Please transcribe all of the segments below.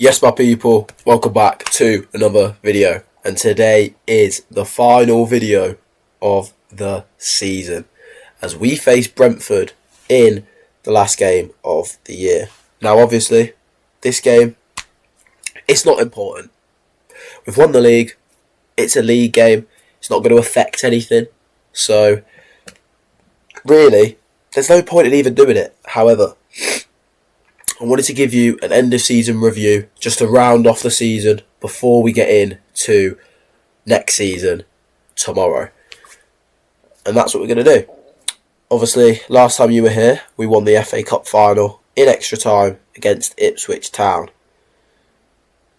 Yes, my people, welcome back to another video, and today is the final video of the season as we face Brentford in the last game of the year. Now obviously this game, it's not important. We've won the league, it's a league game, it's not going to affect anything, so really there's no point in even doing it. However, I wanted to give you an end of season review just to round off the season before we get into next season tomorrow. And that's what we're going to do. Obviously, last time you were here, we won the FA Cup final in extra time against Ipswich Town.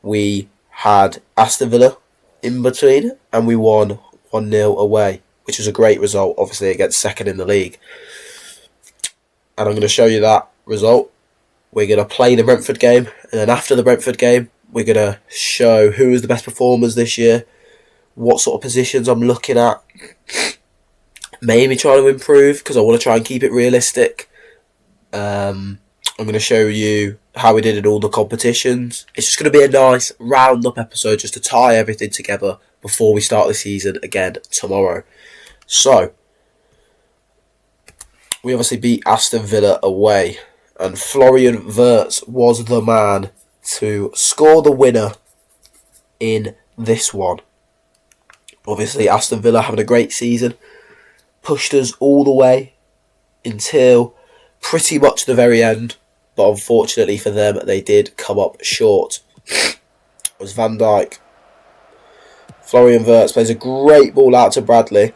We had Aston Villa in between and we won 1-0 away, which was a great result, obviously, against second in the league. And I'm going to show you that result. We're going to play the Brentford game, and then after the Brentford game, we're going to show who is the best performers this year, what sort of positions I'm looking at, maybe trying to improve because I want to try and keep it realistic. I'm going to show you how we did in all the competitions. It's just going to be a nice round-up episode just to tie everything together before we start the season again tomorrow. So, we obviously beat Aston Villa away. And Florian Wirtz was the man to score the winner in this one. Obviously, Aston Villa having a great season. Pushed us all the way until pretty much the very end. But unfortunately for them, they did come up short. It was Van Dijk. Florian Wirtz plays a great ball out to Bradley,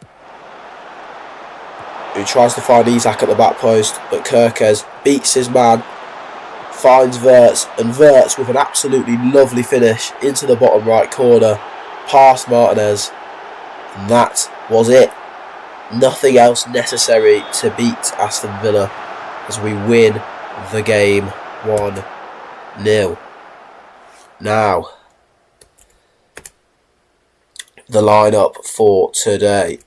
who tries to find Isak at the back post, but Kerkez beats his man, finds Wirtz, and Wirtz with an absolutely lovely finish into the bottom right corner, past Martinez, and that was it. Nothing else necessary to beat Aston Villa as we win the game 1-0. Now, the lineup for today.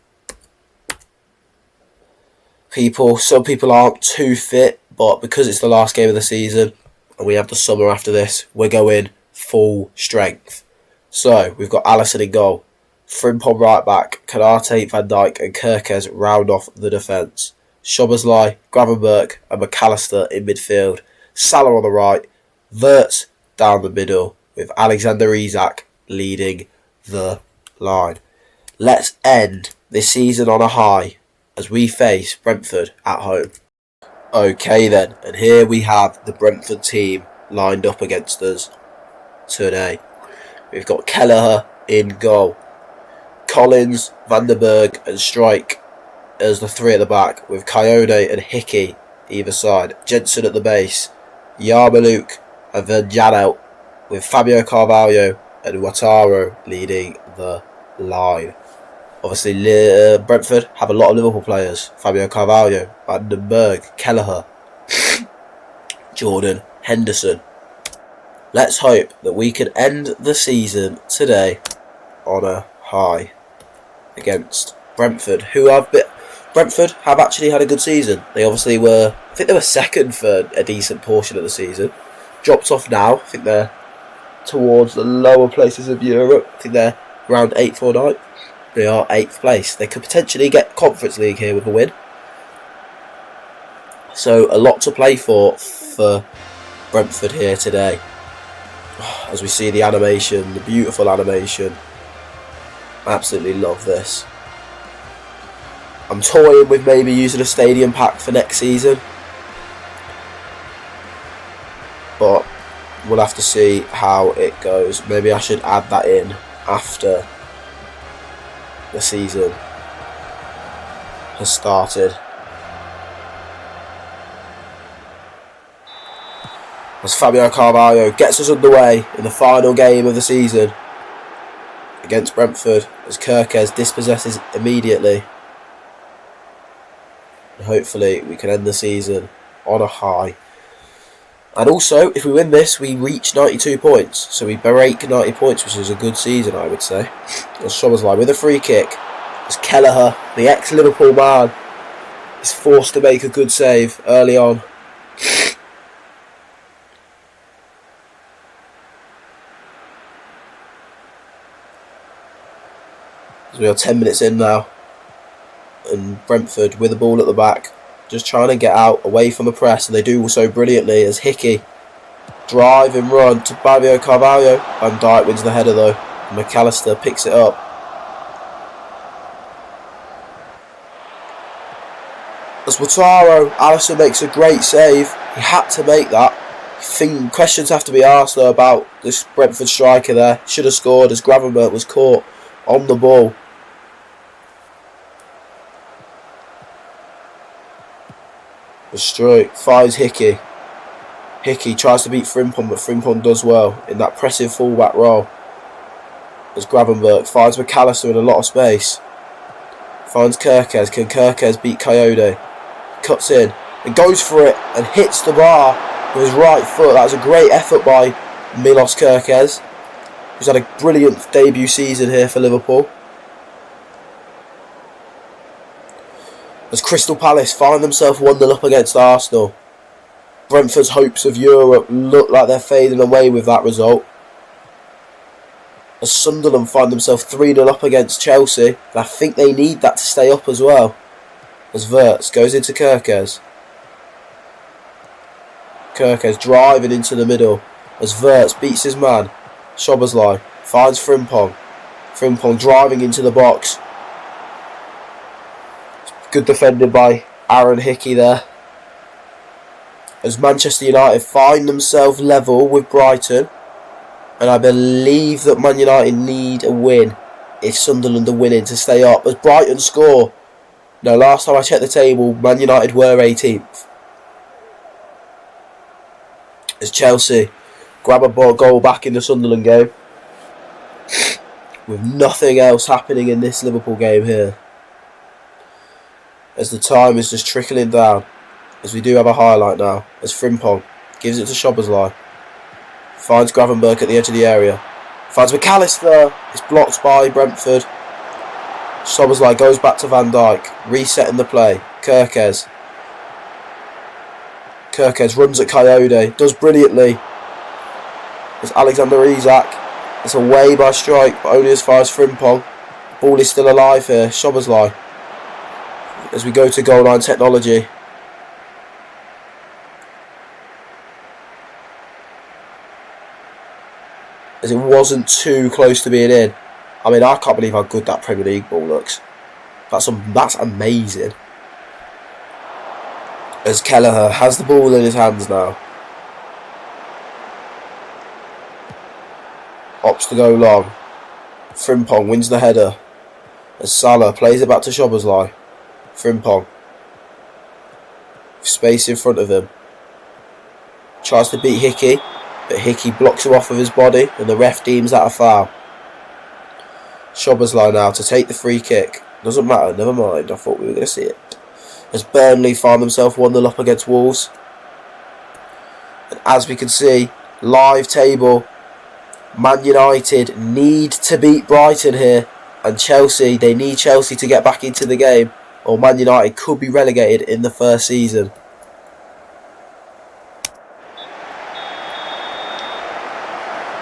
Some people aren't too fit, but because it's the last game of the season and we have the summer after this, we're going full strength. So we've got Alisson in goal, Frimpong right back, Kanate, Van Dijk and Kerkez round off the defence. Szoboszlai, Gravenberch and McAllister in midfield. Salah on the right, Wirtz down the middle with Alexander Isak leading the line. Let's end this season on a high as we face Brentford at home. Okay then, and here we have the Brentford team lined up against us today. We've got Kelleher in goal, Collins, Van der Berg and Strike as the three at the back, with Coyote and Hickey either side, Jensen at the base, Yarmouk and Van Janelt, with Fabio Carvalho and Ouattara leading the line. Obviously, Brentford have a lot of Liverpool players. Fabio Carvalho, Van den Berg, Kelleher, Jordan Henderson. Let's hope that we can end the season today on a high against Brentford, Brentford have actually had a good season. They obviously were, I think they were second for a decent portion of the season. Dropped off now. I think they're towards the lower places of Europe. I think they're around 8th or 9th. They are 8th place. They could potentially get Conference League here with a win. So a lot to play for Brentford here today. As we see the animation, the beautiful animation. I absolutely love this. I'm toying with maybe using a stadium pack for next season, but we'll have to see how it goes. Maybe I should add that in after the season has started. As Fabio Carvalho gets us underway in the final game of the season against Brentford, as Kerkez dispossesses immediately. And hopefully we can end the season on a high. And also, if we win this, we reach 92 points. So we break 90 points, which is a good season, I would say. As Szoboszlai with a free kick, as Kelleher, the ex-Liverpool man, is forced to make a good save early on. As we are 10 minutes in now, and Brentford with the ball at the back, just trying to get out away from the press, and they do so brilliantly as Hickey drive and run to Fabio Carvalho. Van Dijk wins the header though, and McAllister picks it up. As Wataru, Alisson makes a great save. He had to make that. Questions have to be asked though about this Brentford striker there. Should have scored as Gravenberch was caught on the ball. The stroke finds Hickey. Hickey tries to beat Frimpong, but Frimpong does well in that pressive fullback role. As Gravenberch finds McAllister in a lot of space. Finds Kerkez. Can Kerkez beat Coyote? Cuts in and goes for it and hits the bar with his right foot. That was a great effort by Milos Kerkez, who's had a brilliant debut season here for Liverpool. As Crystal Palace find themselves 1-0 up against Arsenal. Brentford's hopes of Europe look like they're fading away with that result. As Sunderland find themselves 3-0 up against Chelsea. And I think they need that to stay up as well. As Wirtz goes into Kerkez. Kerkez driving into the middle. As Wirtz beats his man. Szoboszlai finds Frimpong. Frimpong driving into the box. Good defended by Aaron Hickey there. As Manchester United find themselves level with Brighton. And I believe that Man United need a win if Sunderland are winning to stay up. As Brighton score. Now, last time I checked the table, Man United were 18th. As Chelsea grab a goal back in the Sunderland game. With nothing else happening in this Liverpool game here. As the time is just trickling down. As we do have a highlight now. As Frimpong gives it to Szoboszlai. Finds Gravenberch at the edge of the area. Finds McAllister. It's blocked by Brentford. Szoboszlai goes back to Van Dijk. Resetting the play. Kerkez. Kerkez runs at Coyote. Does brilliantly. There's Alexander Isak. It's away by strike, but only as far as Frimpong. Ball is still alive here. Szoboszlai. As we go to goal line technology. As it wasn't too close to being in. I mean, I can't believe how good that Premier League ball looks. That's amazing. As Kelleher has the ball in his hands now. Opts to go long. Frimpong wins the header. As Salah plays it back to Szoboszlai. Frimpong. Space in front of him. Tries to beat Hickey. But Hickey blocks him off with his body. And the ref deems that a foul. Szoboszlai now to take the free kick. Doesn't matter, never mind. I thought we were going to see it. As Burnley find themselves 1-0 up against Wolves. And as we can see, live table, Man United need to beat Brighton here. And Chelsea, they need Chelsea to get back into the game. Or Man United could be relegated in the first season.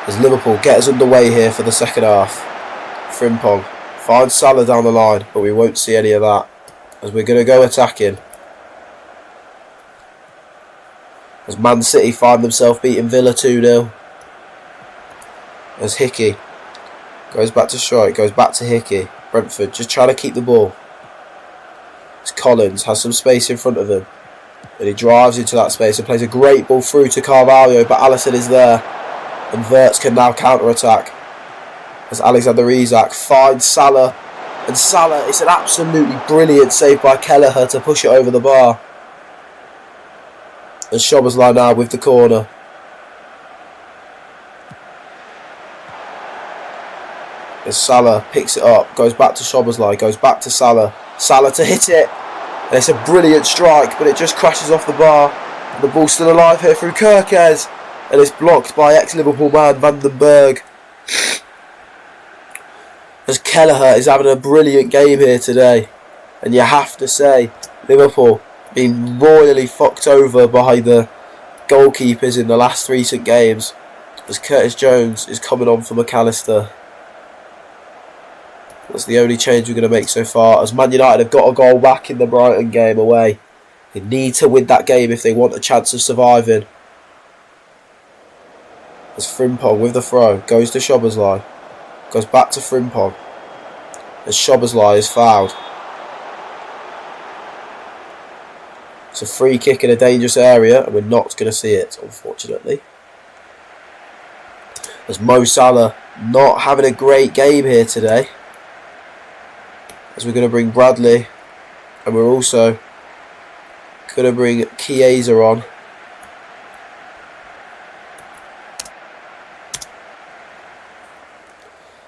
As Liverpool get us underway here for the second half. Frimpong finds Salah down the line, but we won't see any of that. As we're going to go attacking. As Man City find themselves beating Villa 2-0. As Hickey goes back to strike, goes back to Hickey. Brentford just trying to keep the ball. As Collins has some space in front of him. And he drives into that space and plays a great ball through to Carvalho, but Alisson is there. And Wirtz can now counter-attack. As Alexander Isak finds Salah. And Salah, it's an absolutely brilliant save by Kelleher to push it over the bar. And Szoboszlai now with the corner. As Salah picks it up, goes back to Szoboszlai, goes back to Salah. Salah to hit it. And it's a brilliant strike, but it just crashes off the bar. And the ball's still alive here through Kerkez. And it's blocked by ex-Liverpool man Van den Berg. As Kelleher is having a brilliant game here today. And you have to say, Liverpool being royally fucked over by the goalkeepers in the last recent games. As Curtis Jones is coming on for McAllister. That's the only change we're going to make so far, as Man United have got a goal back in the Brighton game away. They need to win that game if they want a chance of surviving. As Frimpong with the throw, goes to Szoboszlai. Goes back to Frimpong. As Szoboszlai is fouled. It's a free kick in a dangerous area, and we're not going to see it, unfortunately. As Mo Salah not having a great game here today. As we're going to bring Bradley, and we're also going to bring Chiesa on.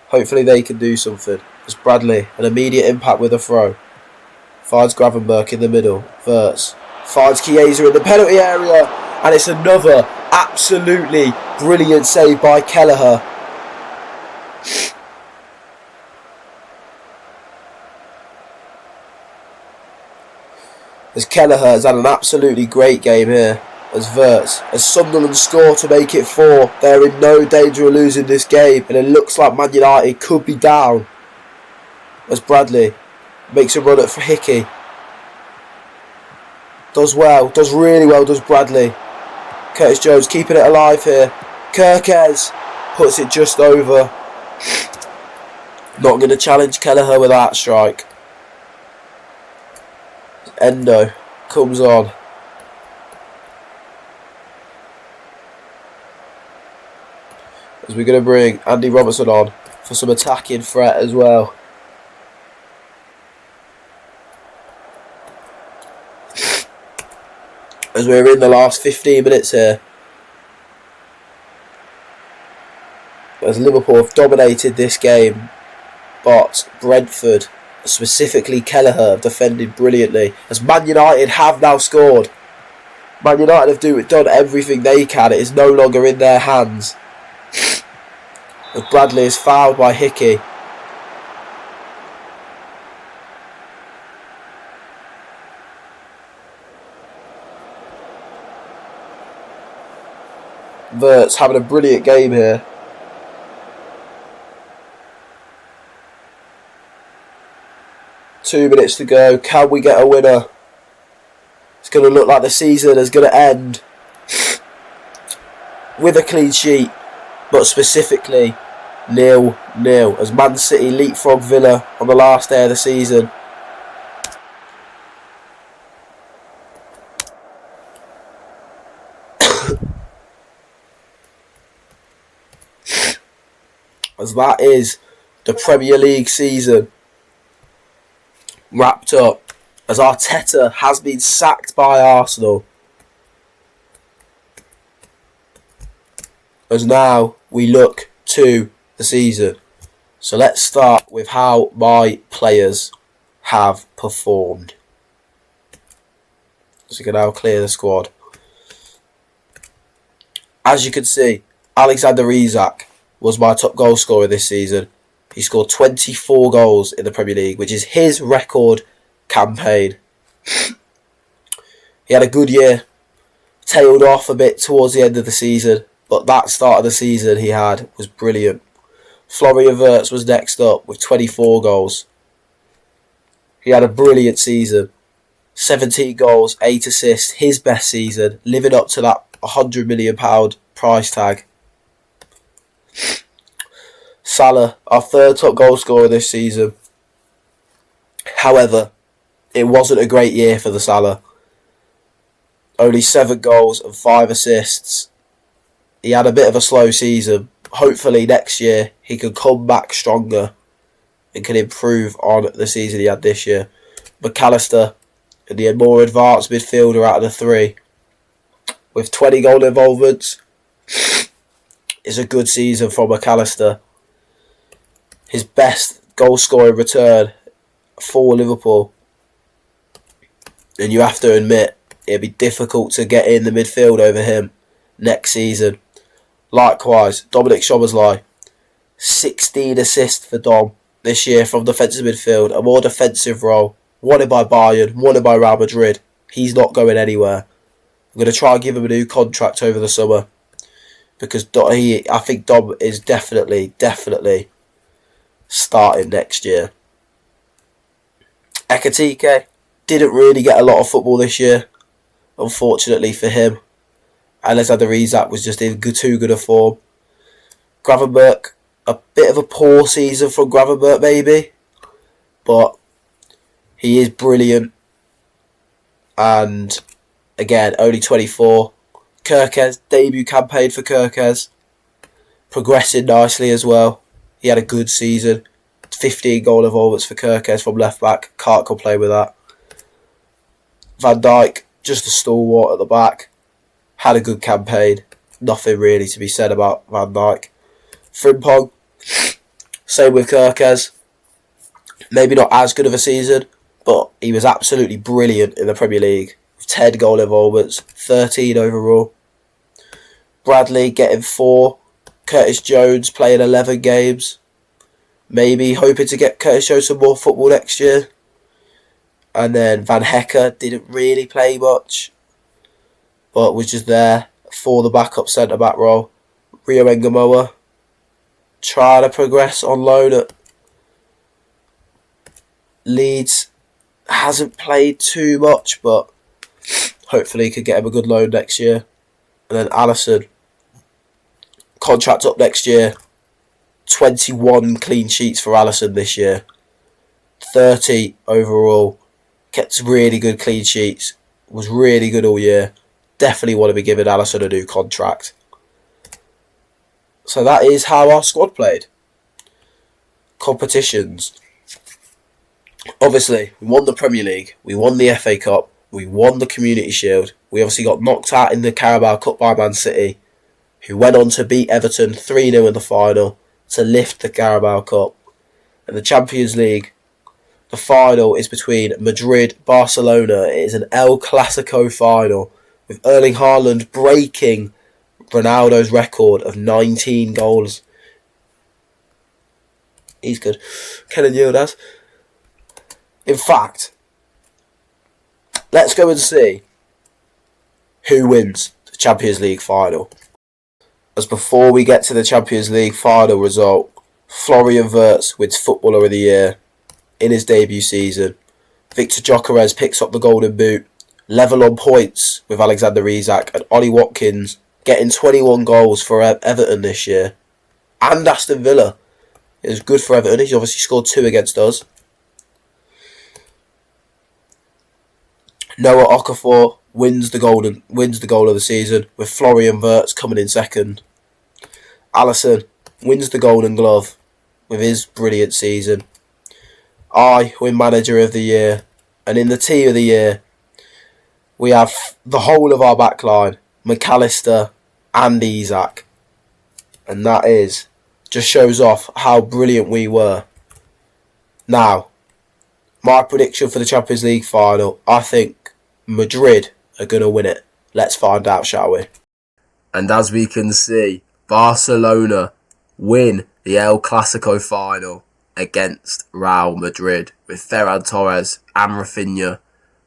Hopefully they can do something. As Bradley, an immediate impact with a throw. Finds Gravenberch in the middle. Verts. Finds Chiesa in the penalty area. And it's another absolutely brilliant save by Kelleher. As Kelleher has had an absolutely great game here. As Verts, as Sunderland score to make it 4, they're in no danger of losing this game, and it looks like Man United could be down. As Bradley makes a run at for Hickey. Does well, does really well, does Bradley. Curtis Jones keeping it alive here. Kirkez puts it just over. Not going to challenge Kelleher with that strike. Endo comes on. As we're going to bring Andy Robertson on for some attacking threat as well. As we're in the last 15 minutes here. As Liverpool have dominated this game, but Brentford, specifically Kelleher, have defended brilliantly. As Man United have now scored. Man United have done everything they can. It is no longer in their hands. As Bradley is fouled by Hickey. Verts having a brilliant game here. Two minutes to go. Can we get a winner? It's going to look like the season is going to end with a clean sheet, but specifically 0-0 as Man City leapfrog Villa on the last day of the season. As that is the Premier League season wrapped up, as Arteta has been sacked by Arsenal. As now we look to the season. So let's start with how my players have performed. So we can now clear the squad. As you can see, Alexander Isak was my top goal scorer this season. He scored 24 goals in the Premier League, which is his record campaign. He had a good year, tailed off a bit towards the end of the season, but that start of the season he had was brilliant. Florian Wirtz was next up with 24 goals. He had a brilliant season. 17 goals, 8 assists, his best season, living up to that £100 million price tag. Salah, our third top goal scorer this season. However, it wasn't a great year for the Salah. Only 7 goals and 5 assists. He had a bit of a slow season. Hopefully next year he can come back stronger and can improve on the season he had this year. McAllister, the more advanced midfielder out of the 3, with 20 goal involvements. It's a good season for McAllister. His best goal scoring return for Liverpool. And you have to admit, it'll be difficult to get in the midfield over him next season. Likewise, Dominic Szoboszlai, 16 assists for Dom this year from defensive midfield. A more defensive role. Wanted by Bayern, wanted by Real Madrid. He's not going anywhere. I'm going to try and give him a new contract over the summer. Because I think Dom is definitely starting next year. Ekatike didn't really get a lot of football this year, unfortunately for him. Alexander Isak was just in too good a form. Gravenberch, a bit of a poor season from Gravenberch maybe, but he is brilliant. And again, only 24. Kirkes, debut campaign for Kirkes, progressing nicely as well. He had a good season. 15 goal involvements for Kirkes from left back. Can't complain with that. Van Dijk, just a stalwart at the back. Had a good campaign. Nothing really to be said about Van Dijk. Frimpong, same with Kirkes. Maybe not as good of a season, but he was absolutely brilliant in the Premier League. 10 goal involvements, 13 overall. Bradley getting 4. Curtis Jones playing 11 games. Maybe hoping to get Curtis Jones some more football next year. And then Van Hecke didn't really play much, but was just there for the backup centre-back role. Rio Engamoa trying to progress on loan at Leeds. Hasn't played too much, but hopefully he could get him a good loan next year. And then Alisson, contract up next year. 21 clean sheets for Alisson this year. 30 overall. Kept really good clean sheets. Was really good all year. Definitely want to be giving Alisson a new contract. So that is how our squad played. Competitions. Obviously, we won the Premier League. We won the FA Cup. We won the Community Shield. We obviously got knocked out in the Carabao Cup by Man City, who went on to beat Everton 3-0 in the final to lift the Carabao Cup. And the Champions League, the final is between Madrid and Barcelona. It is an El Clasico final, with Erling Haaland breaking Ronaldo's record of 19 goals. He's good. Kenan Yilmaz. In fact, let's go and see who wins the Champions League final. As before we get to the Champions League final result, Florian Wirtz wins Footballer of the Year in his debut season. Victor Gyökeres picks up the Golden Boot, level on points with Alexander Isak, and Ollie Watkins getting 21 goals for Everton this year. And Aston Villa. It was good for Everton. He's obviously scored 2 against us. Noah Okafor wins the goal of the season, with Florian Wirtz coming in second. Alisson wins the Golden Glove with his brilliant season. I win Manager of the Year, and in the Team of the Year, we have the whole of our backline, McAllister and Isak, and that just shows off how brilliant we were. Now, my prediction for the Champions League final, I think Madrid are going to win it. Let's find out, shall we? And as we can see, Barcelona win the El Clasico final against Real Madrid, with Ferran Torres and Rafinha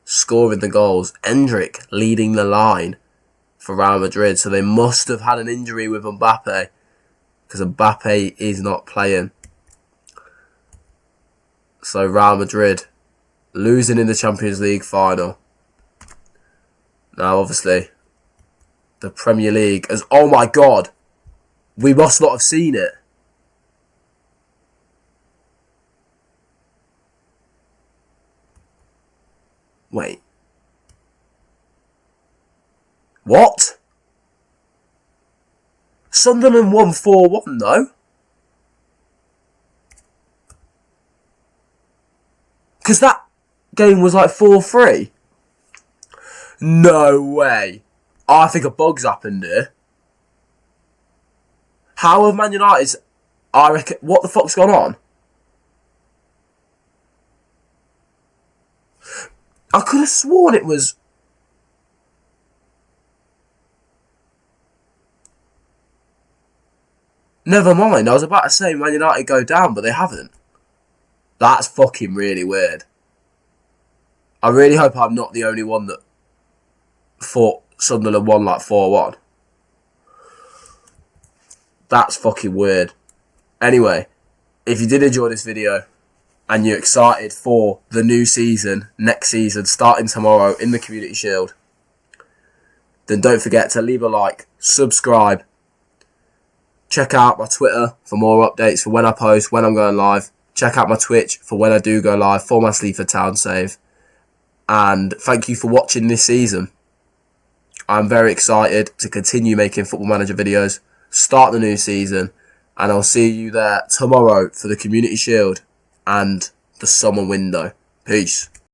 scoring the goals. Endrick leading the line for Real Madrid, so they must have had an injury with Mbappe, because Mbappe is not playing. So Real Madrid losing in the Champions League final. Now obviously the Premier League as, oh my god, we must not have seen it. Wait. What? Sunderland won 4-1 though. Because that game was like 4-3. No way. I think a bug's happened here. How have Man United... I reckon... What the fuck's gone on? I could have sworn it was... Never mind, I was about to say Man United go down, but they haven't. That's fucking really weird. I really hope I'm not the only one that thought Sunderland won like 4-1. That's fucking weird. Anyway, if you did enjoy this video and you're excited for the new season, next season, starting tomorrow in the Community Shield, then don't forget to leave a like, subscribe, check out my Twitter for more updates for when I post, when I'm going live. Check out my Twitch for when I do go live for my Sleaford Town save. And thank you for watching this season. I'm very excited to continue making Football Manager videos, start the new season, and I'll see you there tomorrow for the Community Shield and the summer window. Peace.